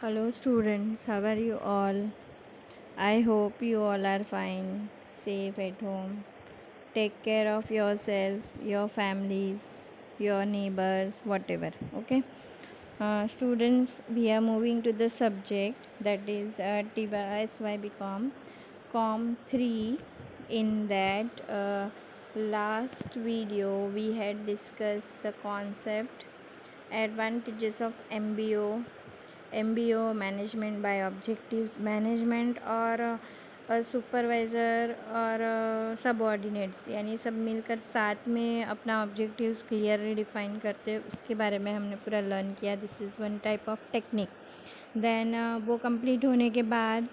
Hello students, how are you all? I hope you all are fine, safe at home. Take care of yourself, your families, your neighbors, whatever. Okay. Students, we are moving to the subject that is TYSY become Com 3. In that last video, we had discussed the concept, advantages of MBO management by objectives management और supervisor और subordinates यानी सब मिलकर साथ में अपना objectives clearly define करते उसके बारे में हमने पूरा लर्न किया. This is one type of technique. Then वो कंप्लीट होने के बाद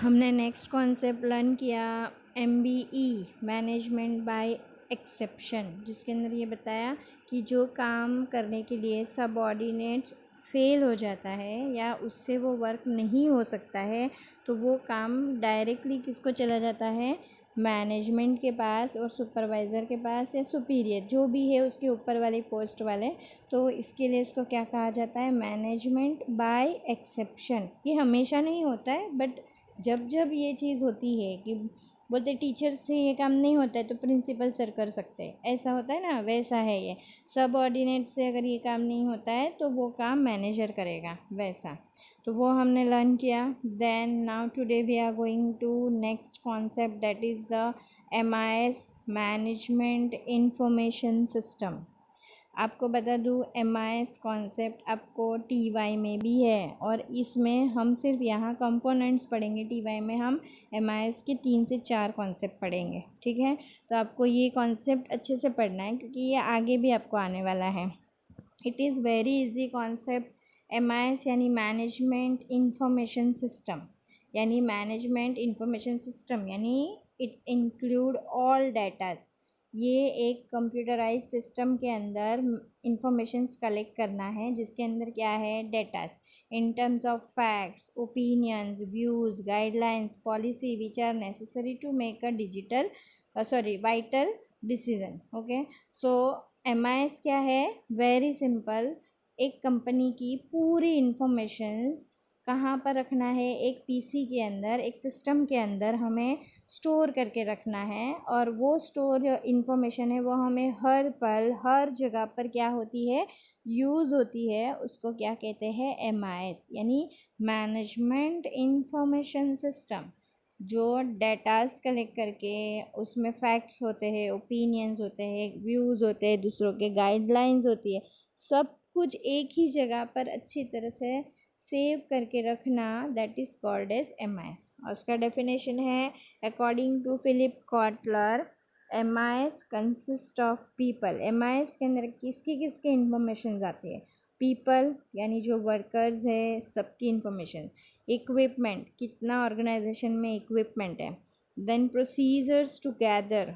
हमने नेक्स्ट कॉन्सेप्ट लर्न किया MBE मैनेजमेंट बाय एक्सेप्शन, जिसके अंदर ये बताया कि जो काम करने के लिए सबऑर्डिनेट्स फेल हो जाता है या उससे वो वर्क नहीं हो सकता है तो वो काम डायरेक्टली किसको चला जाता है, मैनेजमेंट के पास और सुपरवाइज़र के पास या सुपीरियर जो भी है उसके ऊपर वाले पोस्ट वाले. तो इसके लिए इसको क्या कहा जाता है, मैनेजमेंट बाय एक्सेप्शन. ये हमेशा नहीं होता है बट जब जब ये चीज़ होती है कि बोलते टीचर से ये काम नहीं होता है तो प्रिंसिपल सर कर सकते हैं, ऐसा होता है ना, वैसा है ये. सबऑर्डिनेट से अगर ये काम नहीं होता है तो वो काम मैनेजर करेगा, वैसा. तो वो हमने लर्न किया. Then now today we are going to next concept that is the MIS management information system. आपको बता दूँ MIS कॉन्सेप्ट आपको TY में भी है और इसमें हम सिर्फ यहाँ कंपोनेंट्स पढ़ेंगे. TY में हम MIS के 3 से 4 कॉन्सेप्ट पढ़ेंगे, ठीक है. तो आपको ये कॉन्सेप्ट अच्छे से पढ़ना है क्योंकि ये आगे भी आपको आने वाला है. It is very easy concept. MIS यानी मैनेजमेंट इंफॉर्मेशन सिस्टम, यानी मैनेजमेंट इंफॉर्मेशन सिस्टम यानी इट्स इंक्लूड ऑल डेटाज. ये एक कंप्यूटराइज सिस्टम के अंदर इंफॉर्मेशंस कलेक्ट करना है जिसके अंदर क्या है, datas in terms of facts, opinions, views, guidelines, policy which are necessary to make a digital vital decision. Okay. So MIS क्या है, वेरी सिंपल. एक कंपनी की पूरी इंफॉर्मेशंस कहाँ पर रखना है, एक पीसी के अंदर, एक सिस्टम के अंदर हमें स्टोर करके रखना है और वो स्टोर इंफॉर्मेशन है वो हमें हर पल हर जगह पर क्या होती है, यूज़ होती है. उसको क्या कहते हैं, MIS यानी मैनेजमेंट इंफॉर्मेशन सिस्टम. जो डेटास कलेक्ट करके उसमें फैक्ट्स होते हैं, ओपिनियंस होते हैं, व्यूज़ होते हैं, दूसरों के गाइडलाइंस होती है, सब कुछ एक ही जगह पर अच्छी तरह से सेव करके रखना, that is called as MIS. और उसका डेफिनेशन है according to Philip Kotler, MIS consist of people. MIS के अंदर किसकी किसकी इंफॉर्मेशन आती है, पीपल यानी जो वर्कर्स है सबकी इंफॉर्मेशन. इक्विपमेंट, कितना ऑर्गेनाइजेशन में इक्विपमेंट है. देन प्रोसीजर्स टू गैदर,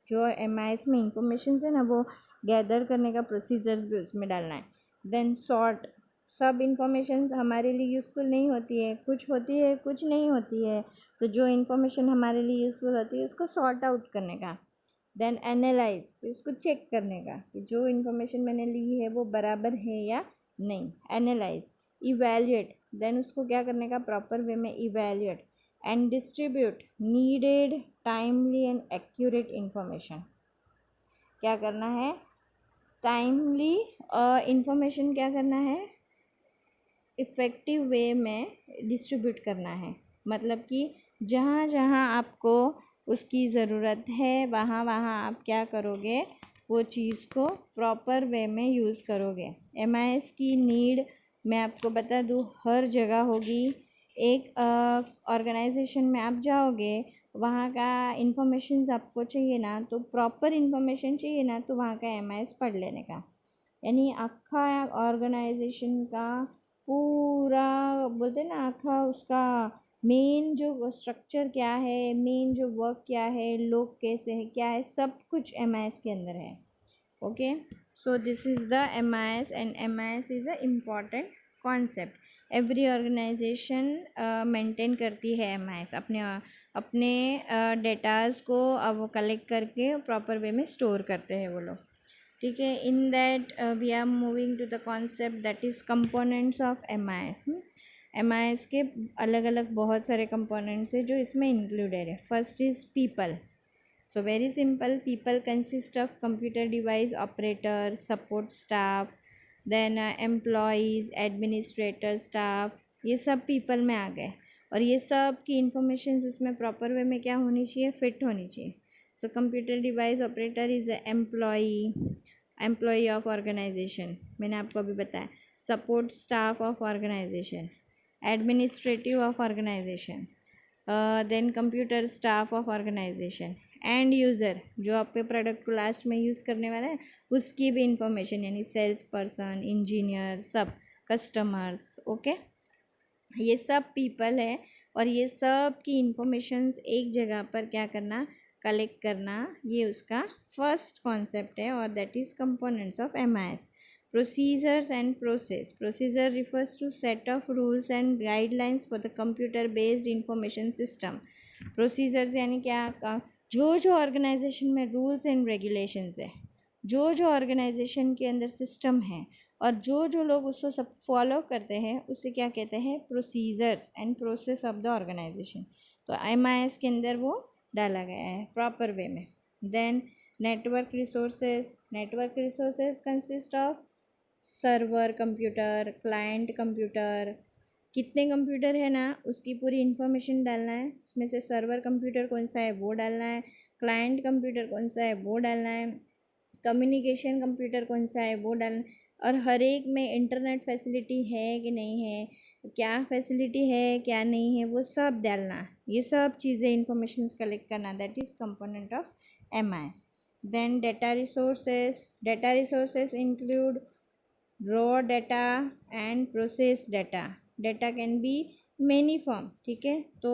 जो MIS में इंफॉर्मेशन है ना वो गैदर करने का प्रोसीजर्स भी उसमें डालना है. देन सॉर्ट, सब इंफॉर्मेशन हमारे लिए यूज़फुल नहीं होती है, कुछ होती है कुछ नहीं होती है, तो जो इंफॉर्मेशन हमारे लिए यूज़फुल होती है उसको सॉर्ट आउट करने का. देन एनालाइज, फिर उसको चेक करने का कि जो इंफॉर्मेशन मैंने ली है वो बराबर है या नहीं, एनालाइज. इवैल्यूएट, देन उसको क्या करने का, प्रॉपर वे में evaluate. And distribute needed timely and accurate information. क्या करना है, टाइमली इंफॉर्मेशन क्या करना है, इफ़ेक्टिव वे में डिस्ट्रीब्यूट करना है. मतलब कि जहाँ जहाँ आपको उसकी ज़रूरत है वहाँ वहाँ आप क्या करोगे, वो चीज़ को प्रॉपर वे में यूज़ करोगे. MIS की नीड मैं आपको बता दूँ हर जगह होगी. एक ऑर्गेनाइजेशन में आप जाओगे, वहाँ का इंफॉर्मेशन आपको चाहिए ना, तो प्रॉपर इंफॉर्मेशन चाहिए ना, तो वहाँ का MIS पढ़ लेने का. यानी आखा ऑर्गेनाइजेशन का पूरा बोलते हैं ना, आखा उसका मेन जो स्ट्रक्चर क्या है, मेन जो वर्क क्या है, लोग कैसे हैं, क्या है, सब कुछ MIS के अंदर है. Okay. So this is the MIS and MIS is a important concept. Every organization maintain करती है MIS, अपने अपने डेटाज़ को अब वो कलेक्ट करके प्रॉपर वे में स्टोर करते हैं वो लोग. ठीक है. In that we are moving to the concept that is components of MIS. MIS के अलग अलग बहुत सारे कंपोनेंट्स है जो इसमें इंक्लूडेड है. First is people. So very simple, people consist of computer device operator, support staff, then employees, administrator staff, ये सब people में आ गए. और ये सब की informations उसमें proper way में क्या होनी चाहिए, fit होनी चाहिए. So computer device operator is a employee of organization, मैंने आपको अभी बताया. Support staff of organization, administrative of organization, then computer staff of organization, and user जो आपके प्रोडक्ट को लास्ट में यूज़ करने वाला है उसकी भी इंफॉर्मेशन, यानी सेल्स पर्सन, इंजीनियर, सब कस्टमर्स. ओके, ये सब पीपल है और ये सब की इंफॉर्मेशंस एक जगह पर क्या करना, कलेक्ट करना, ये उसका फर्स्ट कॉन्सेप्ट है और that is components of MIS. Procedures and process. Procedure refers to set of rules and guidelines for the computer based information system. Procedures यानी क्या, जो ऑर्गेनाइजेशन में रूल्स एंड रेगुलेशंस है, जो ऑर्गेनाइजेशन के अंदर सिस्टम है और जो लोग उसको सब फॉलो करते हैं उसे क्या कहते हैं, procedures and process of the organization. तो MIS के अंदर वो डाला गया है प्रॉपर वे में. Then network resources. Network resources consist of server computer, client computer, कितने कंप्यूटर है ना उसकी पूरी इन्फॉर्मेशन डालना है. इसमें से सर्वर कंप्यूटर कौन सा है वो डालना है, क्लाइंट कंप्यूटर कौन सा है वो डालना है, कम्युनिकेशन कंप्यूटर कौन सा है वो डालना है, और हर एक में इंटरनेट फैसिलिटी है कि नहीं है, क्या फैसिलिटी है क्या नहीं है, वो सब डालना. ये सब चीज़ें इंफॉर्मेशन कलेक्ट करना, that is component of MIS. Then data resources. Data resources include raw data and processed data. Data can be many form. ठीक है, तो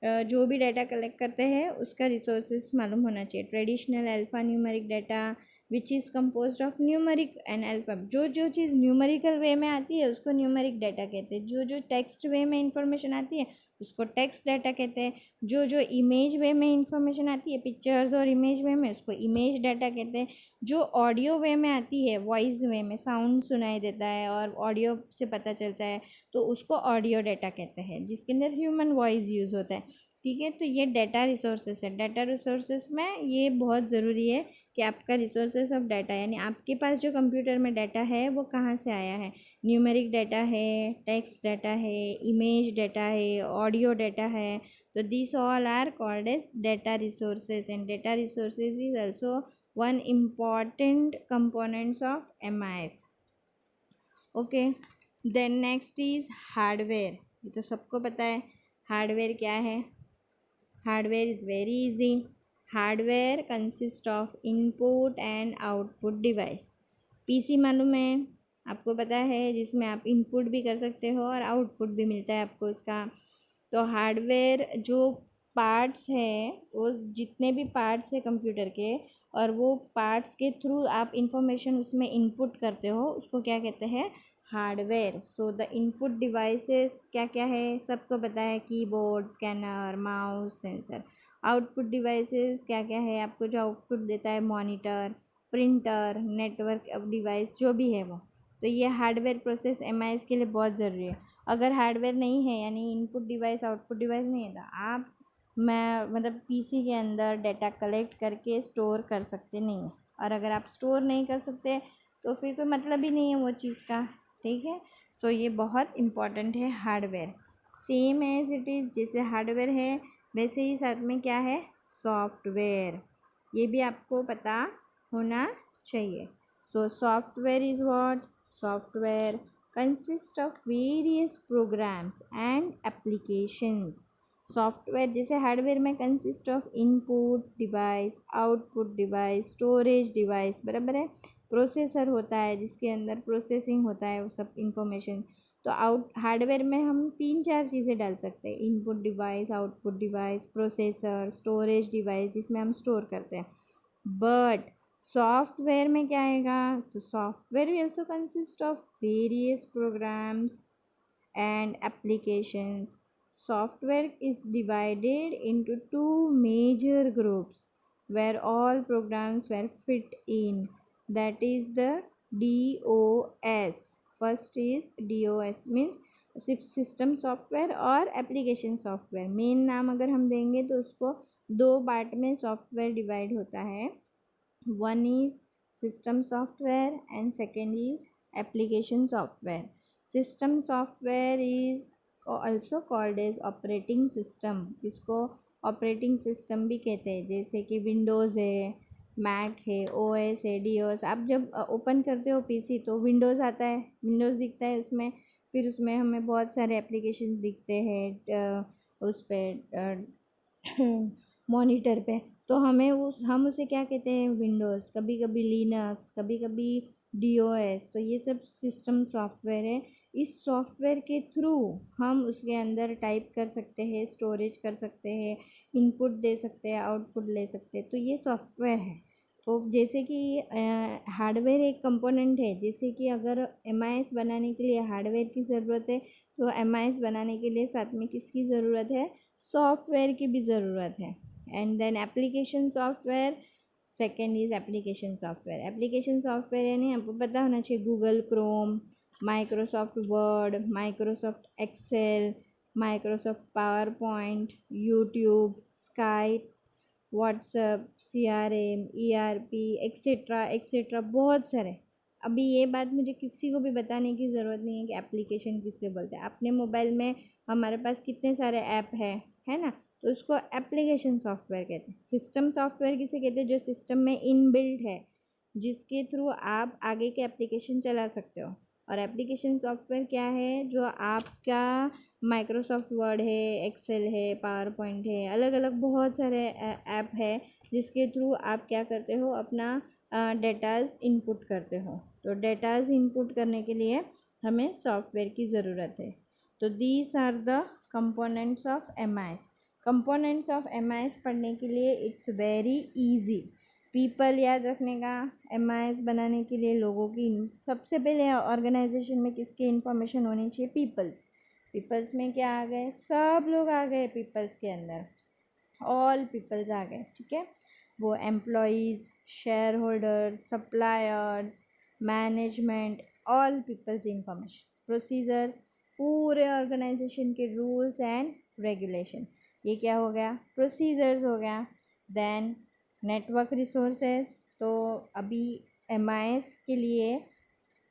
जो भी डाटा कलेक्ट करते हैं उसका रिसोर्सेज मालूम होना चाहिए. Traditional alpha numeric data which is compose of numeric and alpha. जो चीज़ न्यूमेरिकल वे में आती है उसको न्यूमेरिक डाटा कहते हैं. जो टेक्स्ट वे में इंफॉर्मेशन आती है उसको टेक्स्ट डाटा कहते हैं. जो इमेज वे में इंफॉर्मेशन आती है, पिक्चर्स और इमेज वे में, उसको इमेज डाटा कहते हैं. जो ऑडियो वे में आती है, वॉइस वे में साउंड सुनाई देता है और ऑडियो से पता चलता है तो उसको ऑडियो डाटा कहते हैं, जिसके अंदर ह्यूमन वॉइस यूज़ होता है. ठीक है, तो ये डाटा रिसोर्सेस है. डाटा रिसोर्सेस में ये बहुत ज़रूरी है कि आपका रिसोर्सेस ऑफ डाटा, यानी आपके पास जो कंप्यूटर में डाटा है वो कहाँ से आया है. न्यूमेरिक डाटा है, टेक्स्ट डाटा है, इमेज डाटा है, ऑडियो डाटा है. तो this all are called as data resources and data resources is also one important components of MIS. Okay, then next is hardware. ये तो सबको पता है हार्डवेयर क्या है. Hardware is very easy. Hardware consist of input and output device. PC मालूम है, आपको पता है, जिसमें आप इनपुट भी कर सकते हो और आउटपुट भी मिलता है आपको उसका. तो हार्डवेयर जो पार्ट्स हैं, वो जितने भी पार्ट्स हैं कंप्यूटर के और वो पार्ट्स के थ्रू आप इंफॉर्मेशन उसमें इनपुट करते हो, उसको क्या कहते हैं, hardware. So the input devices क्या क्या है सबको पता है, keyboard, scanner, mouse, sensor. Output devices क्या क्या है, आपको जो आउटपुट देता है, मॉनिटर, प्रिंटर, नेटवर्क डिवाइस, जो भी है वो. तो ये हार्डवेयर प्रोसेस MIS के लिए बहुत ज़रूरी है. अगर हार्डवेयर नहीं है, यानी इनपुट डिवाइस आउटपुट डिवाइस नहीं है, तो आप मतलब PC के अंदर डाटा कलेक्ट करके स्टोर कर सकते नहीं है. और अगर आप स्टोर नहीं कर सकते तो फिर कोई मतलब ही नहीं है वो चीज़ का. ठीक है, सो ये बहुत इम्पॉर्टेंट है hardware. Same as it is, जैसे हार्डवेयर है वैसे ही साथ में क्या है, सॉफ्टवेयर. ये भी आपको पता होना चाहिए. So software is what, software consist of various programs and applications. Software जैसे हार्डवेयर में consist of input device, output device, storage device, बराबर है. प्रोसेसर होता है जिसके अंदर प्रोसेसिंग होता है वो सब इंफॉर्मेशन. तो हार्डवेयर में हम 3-4 चीज़ें डाल सकते हैं, input device, output device, processor, storage device जिसमें हम स्टोर करते हैं. बट सॉफ्टवेयर में क्या आएगा, तो सॉफ्टवेयर भी also consist of various programs and applications. Software is divided into two major groups where all programs were fit in. that is the DOS. First is DOS means system software और application software. Main नाम अगर हम देंगे तो उसको दो part में software divide होता है. One is system software and second is application software. System software is also called as operating system. इसको ऑपरेटिंग सिस्टम भी कहते हैं. जैसे कि विंडोज़ है, मैक है, ओएस है, डीओस. आप जब ओपन करते हो पीसी तो विंडोज़ आता है, विंडोज़ दिखता है उसमें. फिर उसमें हमें बहुत सारे एप्लीकेशन दिखते हैं उस पर मॉनिटर पे. तो हम उसे क्या कहते हैं, विंडोज़. कभी कभी लिनक्स, कभी कभी डीओएस. तो ये सब सिस्टम सॉफ्टवेयर है. इस सॉफ्टवेयर के थ्रू हम उसके अंदर टाइप कर सकते हैं, स्टोरेज कर सकते हैं, इनपुट दे सकते हैं, आउटपुट ले सकते हैं. तो ये सॉफ्टवेयर है. तो जैसे कि हार्डवेयर एक कंपोनेंट है. जैसे कि अगर एमआईएस बनाने के लिए हार्डवेयर की ज़रूरत है तो एमआईएस बनाने के लिए साथ में किसकी ज़रूरत है, सॉफ्टवेयर की भी ज़रूरत है. And then application software. Second is application software. Application software यानी आपको पता होना चाहिए Google Chrome, Microsoft Word, Microsoft Excel, Microsoft PowerPoint, YouTube, Skype, WhatsApp, CRM, ERP etcetera etcetera, बहुत सारे. अभी ये बात मुझे किसी को भी बताने की ज़रूरत नहीं है कि एप्लीकेशन किससे बोलते हैं. अपने मोबाइल में हमारे पास कितने सारे ऐप है ना. तो उसको एप्लीकेशन सॉफ्टवेयर कहते हैं. सिस्टम सॉफ्टवेयर किसे कहते हैं, जो सिस्टम में इनबिल्ट है, जिसके थ्रू आप आगे के एप्लीकेशन चला सकते हो. और एप्लीकेशन सॉफ्टवेयर क्या है, जो आपका माइक्रोसॉफ्ट वर्ड है, एक्सेल है, पावर पॉइंट है, अलग अलग बहुत सारे ऐप है जिसके थ्रू आप क्या करते हो, अपना डेटाज इनपुट करते हो. तो डेटाज इनपुट करने के लिए हमें सॉफ्टवेयर की ज़रूरत है. तो these are the components of MIS. Components of MIS पढ़ने के लिए इट्स वेरी इजी. पीपल याद रखने का. एमआईएस बनाने के लिए लोगों की सबसे पहले ऑर्गेनाइजेशन में किसकी इन्फॉर्मेशन होनी चाहिए, पीपल्स. पीपल्स में क्या आ गए, सब लोग आ गए पीपल्स के अंदर. ऑल पीपल्स आ गए. ठीक है. वो employees, shareholders, suppliers, management, all peoples information. Procedures, पूरे ऑर्गेनाइजेशन के रूल्स एंड रेगुलेशन. ये क्या हो गया, प्रोसीजर्स हो गया. Then network resources. तो अभी एमआईएस के लिए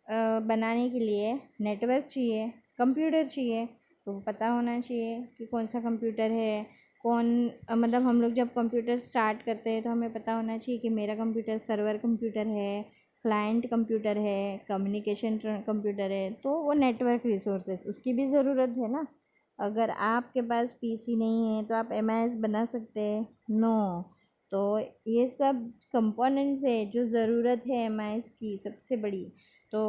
बनाने के लिए नेटवर्क चाहिए, कंप्यूटर चाहिए. तो पता होना चाहिए कि कौन सा कंप्यूटर है, कौन मतलब हम लोग जब कंप्यूटर स्टार्ट करते हैं तो हमें पता होना चाहिए कि मेरा कंप्यूटर सर्वर कंप्यूटर है, क्लाइंट कंप्यूटर है, कम्युनिकेशन कंप्यूटर है. तो वो नेटवर्क रिसोर्सेज उसकी भी ज़रूरत है ना. अगर आपके पास पीसी नहीं है तो आप एमआईएस बना सकते हैं, नो. तो ये सब कंपोनेंट्स है जो ज़रूरत है एमआईएस की सबसे बड़ी. तो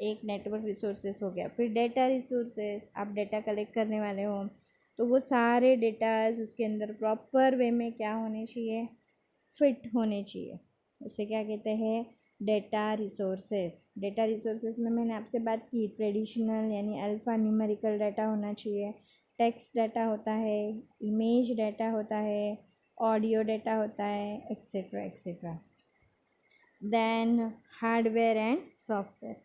एक नेटवर्क रिसोर्सेस हो गया. फिर डेटा रिसोर्सेस, आप डेटा कलेक्ट करने वाले हो तो वो सारे डेटाज उसके अंदर प्रॉपर वे में क्या होने चाहिए, फिट होने चाहिए. उसे क्या कहते हैं, डेटा रिसोर्सेस. डेटा रिसोर्सेस में मैंने आपसे बात की, ट्रेडिशनल यानी अल्फ़ा न्यूमेरिकल डाटा होना चाहिए, टेक्स्ट डाटा होता है, इमेज डाटा होता है, ऑडियो डाटा होता है, etcetera etcetera. Then hardware and software.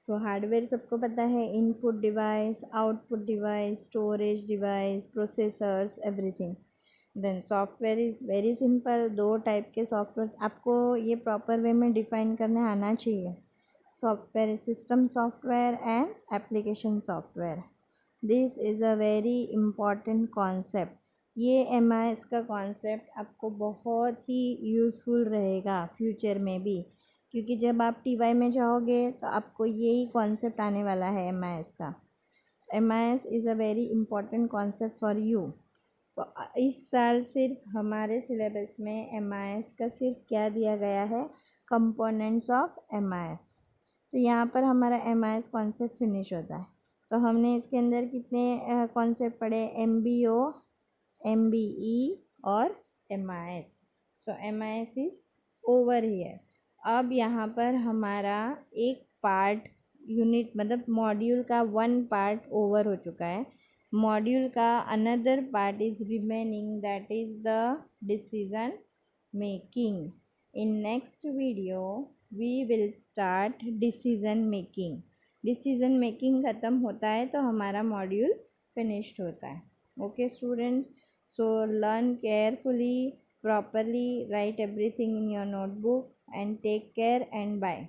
So hardware सबको पता है, input device, output device, storage device, processors, everything. Then software is very simple. दो टाइप के सॉफ्टवेयर आपको ये प्रॉपर वे में डिफाइन करने आना चाहिए. Software is system software and application software. This is a very important concept. ये MIS का कॉन्सेप्ट आपको बहुत ही यूज़फुल रहेगा फ्यूचर में भी, क्योंकि जब आप टीवाई में जाओगे तो आपको यही कॉन्सेप्ट आने वाला है एमआईएस का. MIS is a very important concept for you. तो इस साल सिर्फ हमारे सिलेबस में एमआईएस का सिर्फ क्या दिया गया है, कंपोनेंट्स ऑफ एमआईएस. तो यहाँ पर हमारा एमआईएस कॉन्सेप्ट फिनिश होता है. तो हमने इसके अंदर कितने कॉन्सेप्ट पढ़े, एमबीओ, एमबीई और MIS. So MIS is over here. अब यहाँ पर हमारा एक पार्ट यूनिट मतलब मॉड्यूल का वन पार्ट ओवर हो चुका है. मॉड्यूल का another part is remaining, that is the decision making. In next video we will start decision making. Decision making ख़त्म होता है तो हमारा मॉड्यूल फिनिश्ड होता है। Okay students, so learn carefully, properly, write everything in your notebook and take care and bye.